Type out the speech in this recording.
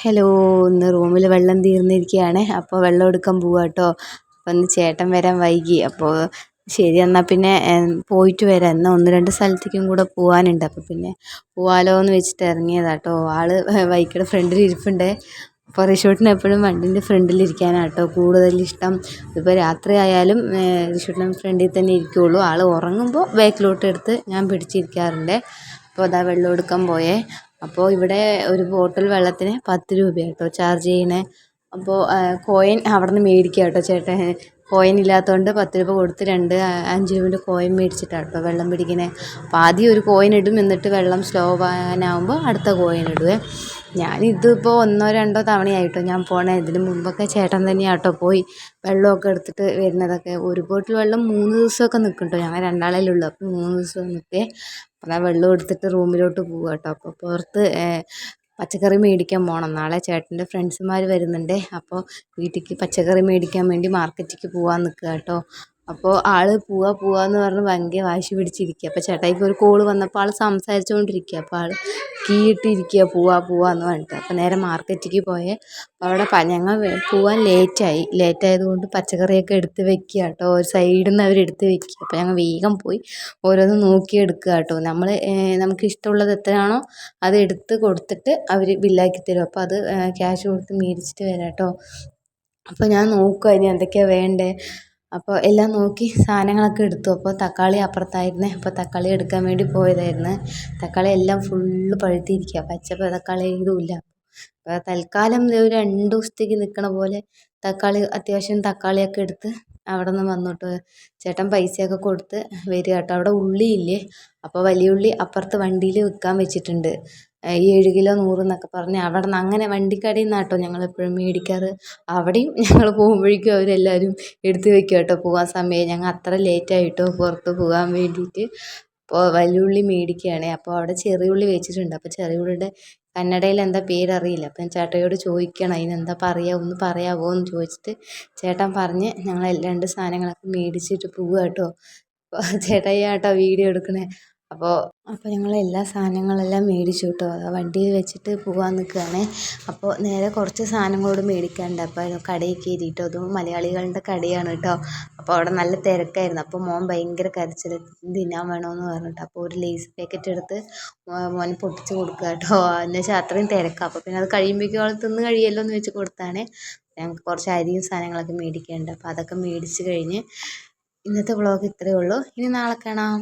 Hello, ഇന്ന് റൂമിൽ വെള്ളം തീർന്നിരിക്കുകയാണ്. അപ്പോൾ വെള്ളം എടുക്കാൻ പോവാ കേട്ടോ. അപ്പം ഇന്ന് ചേട്ടൻ വരാൻ വൈകി. അപ്പോൾ ശരി, എന്നാൽ പിന്നെ പോയിട്ട് വരാം. എന്നാൽ ഒന്ന് രണ്ട് സ്ഥലത്തേക്കും കൂടെ പോകാനുണ്ട്. അപ്പോൾ പിന്നെ പോവാലോ എന്ന് വെച്ചിട്ട് ഇറങ്ങിയതാട്ടോ. ആള് ബൈക്കിൻ്റെ ഫ്രണ്ടിൽ ഇരിപ്പുണ്ട്. അപ്പോൾ റിഷോട്ടിന് എപ്പോഴും വണ്ടിൻ്റെ ഫ്രണ്ടിലിരിക്കാനാണ് കേട്ടോ കൂടുതൽ ഇഷ്ടം. ഇപ്പോൾ രാത്രി ആയാലും റിഷോട്ടിന് ഫ്രണ്ടിൽ തന്നെ ഇരിക്കുകയുള്ളൂ. ആൾ ഉറങ്ങുമ്പോൾ ബാക്കിലോട്ട് എടുത്ത് ഞാൻ പിടിച്ചിരിക്കാറുണ്ട്. അപ്പോൾ അതാ വെള്ളം എടുക്കാൻ പോയേ. അപ്പോൾ ഇവിടെ ഒരു ബോട്ടിൽ വെള്ളത്തിന് 10 രൂപയാണ് കേട്ടോ ചാർജ് ചെയ്യണേ. അപ്പോൾ കോയിൻ അവിടെ നിന്ന് മേടിക്കുക കേട്ടോ ചേട്ടൻ. കോയിൻ ഇല്ലാത്തതുകൊണ്ട് 10 രൂപ കൊടുത്ത് 5 രൂപേൻ്റെ കോയിൻ മേടിച്ചിട്ടാണ് കേട്ടോ വെള്ളം പിടിക്കണേ. അപ്പോൾ ആദ്യം ഒരു കോയിൻ ഇടും, എന്നിട്ട് വെള്ളം സ്ലോ ആവാനാകുമ്പോൾ അടുത്ത കോയിൻ ഇടുവേ. ഞാനിതിപ്പോൾ 1-2 തവണയായിട്ടോ ഞാൻ പോണേ. ഇതിന് മുമ്പൊക്കെ ചേട്ടൻ തന്നെയാണ് കേട്ടോ പോയി വെള്ളമൊക്കെ എടുത്തിട്ട് വരുന്നതൊക്കെ. ഒരു ബോട്ടിൽ വെള്ളം 3 ദിവസമൊക്കെ നിൽക്കും കേട്ടോ. ഞങ്ങൾ രണ്ടാളല്ലേ ഉള്ളൂ, അപ്പോൾ 3 ദിവസം നിൽക്കേ. അപ്പോൾ ആ വെള്ളം എടുത്തിട്ട് റൂമിലോട്ട് പോവുക കേട്ടോ. അപ്പോൾ പുറത്ത് പച്ചക്കറി മേടിക്കാൻ പോകണം. നാളെ ചേട്ടൻ്റെ ഫ്രണ്ട്സുമാർ വരുന്നുണ്ട്. അപ്പോൾ വീട്ടിലേക്ക് പച്ചക്കറി മേടിക്കാൻ വേണ്ടി മാർക്കറ്റിലേക്ക് പോകാൻ നിൽക്കുക കേട്ടോ. അപ്പോൾ ആൾ പോവാന്ന് പറഞ്ഞ് ഭയങ്കര വാശി പിടിച്ചിരിക്കുക. അപ്പോൾ ചേട്ടായിക്ക് ഒരു കോള് വന്നപ്പോൾ ആൾ സംസാരിച്ചുകൊണ്ടിരിക്കുക. അപ്പോൾ ആൾ കീയിട്ടിരിക്കുക പോവാന്ന് പറഞ്ഞിട്ട്. അപ്പോൾ നേരെ മാർക്കറ്റിലേക്ക് പോയേ. അപ്പോൾ അവിടെ ഞങ്ങൾ പോവാൻ ലേറ്റായതുകൊണ്ട് പച്ചക്കറിയൊക്കെ എടുത്ത് വെക്കുക കേട്ടോ. ഒരു സൈഡിൽ നിന്ന് അവർ എടുത്ത് വെക്കുക. അപ്പോൾ ഞങ്ങൾ വേഗം പോയി ഓരോന്ന് നോക്കി എടുക്കുക കേട്ടോ. നമുക്ക് ഇഷ്ടമുള്ളത് എത്രയാണോ അത് എടുത്ത് കൊടുത്തിട്ട് അവർ ബില്ലാക്കി തരും. അപ്പോൾ അത് ക്യാഷ് കൊടുത്ത് മേടിച്ചിട്ട് വരാം കേട്ടോ. അപ്പോൾ ഞാൻ നോക്കുക ഇനി എന്തൊക്കെയാണ് വേണ്ടേ. അപ്പോൾ എല്ലാം നോക്കി സാധനങ്ങളൊക്കെ എടുത്തു. അപ്പോൾ തക്കാളി അപ്പുറത്തായിരുന്നേ. അപ്പോൾ തക്കാളി എടുക്കാൻ വേണ്ടി പോയതായിരുന്നു. തക്കാളി എല്ലാം ഫുള്ള് പഴുത്തിരിക്കുക, പച്ച തക്കാളി ഇതുമില്ല. അപ്പോൾ തൽക്കാലം ഒരു 2 ദിവസത്തേക്ക് നിൽക്കണ പോലെ അത്യാവശ്യം തക്കാളിയൊക്കെ എടുത്ത് അവിടെ നിന്ന് വന്നിട്ട് ചേട്ടൻ പൈസയൊക്കെ കൊടുത്ത് വരിക കേട്ടോ. അവിടെ ഉള്ളിയില്ലേ, അപ്പോൾ വലിയ ഉള്ളി അപ്പുറത്ത് വണ്ടിയിൽ വിൽക്കാൻ വെച്ചിട്ടുണ്ട്. 7 കിലോ 100 എന്നൊക്കെ പറഞ്ഞ് അവിടെ നിന്ന് അങ്ങനെ വണ്ടിക്കടയിൽ നിന്നാണ് കേട്ടോ ഞങ്ങൾ എപ്പോഴും മേടിക്കാറ്. അവിടെയും ഞങ്ങൾ പോകുമ്പോഴേക്കും അവരെല്ലാവരും എടുത്ത് വെക്കും കേട്ടോ. പോകാൻ സമയം ഞങ്ങൾ അത്ര ലേറ്റായിട്ടോ പുറത്ത് പോകാൻ വേണ്ടിയിട്ട്. അപ്പോൾ വലിയ ഉള്ളി മേടിക്കുകയാണ്. അപ്പോൾ അവിടെ ചെറിയ ഉള്ളി വെച്ചിട്ടുണ്ട്. അപ്പോൾ ചെറിയ ഉള്ളിയുടെ കന്നഡയിൽ എന്താ പേരറിയില്ല. അപ്പം ഞാൻ ചേട്ടയോട് ചോദിക്കണം അതിനെന്താ പറയുക, ഒന്ന് പറയാമോ എന്ന് ചോദിച്ചിട്ട് ചേട്ടൻ പറഞ്ഞ് ഞങ്ങൾ 2 സാധനങ്ങളൊക്കെ മേടിച്ചിട്ട് പോവുക കേട്ടോ. അപ്പോൾ ചേട്ടായി ആട്ടോ വീഡിയോ എടുക്കണേ. അപ്പോൾ ഞങ്ങൾ എല്ലാ സാധനങ്ങളെല്ലാം മേടിച്ചു കേട്ടോ. അത് വണ്ടിയിൽ വെച്ചിട്ട് പോകാൻ നിൽക്കുകയാണ്. അപ്പോൾ നേരെ കുറച്ച് സാധനങ്ങളോട് മേടിക്കാനുണ്ട്. അപ്പോൾ കടയിൽ കയറിയിട്ടോ. അതും മലയാളികളുടെ കടയാണ് കേട്ടോ. അപ്പോൾ അവിടെ നല്ല തിരക്കായിരുന്നു. അപ്പോൾ മോൻ ഭയങ്കര കരച്ചിൽ, തിന്നാൻ വേണമെന്ന് പറഞ്ഞിട്ട്. അപ്പോൾ ഒരു ലേസ് പാക്കറ്റ് എടുത്ത് മോന് പൊട്ടിച്ച് കൊടുക്കുക കേട്ടോ. എന്നുവെച്ചാൽ അത്രയും തിരക്കാണ്. അപ്പോൾ പിന്നെ അത് കഴിയുമ്പോഴേക്കും അവൾ തിന്ന് കഴിയുമല്ലോ എന്ന് വെച്ച് കൊടുത്താണ്. ഞങ്ങൾക്ക് കുറച്ച് അരിയും സാധനങ്ങളൊക്കെ മേടിക്കാനുണ്ട്. അപ്പോൾ അതൊക്കെ മേടിച്ച് കഴിഞ്ഞ് ഇന്നത്തെ വ്ളോഗ് ഇത്രയേ ഉള്ളൂ. ഇനി നാളെ കാണാം.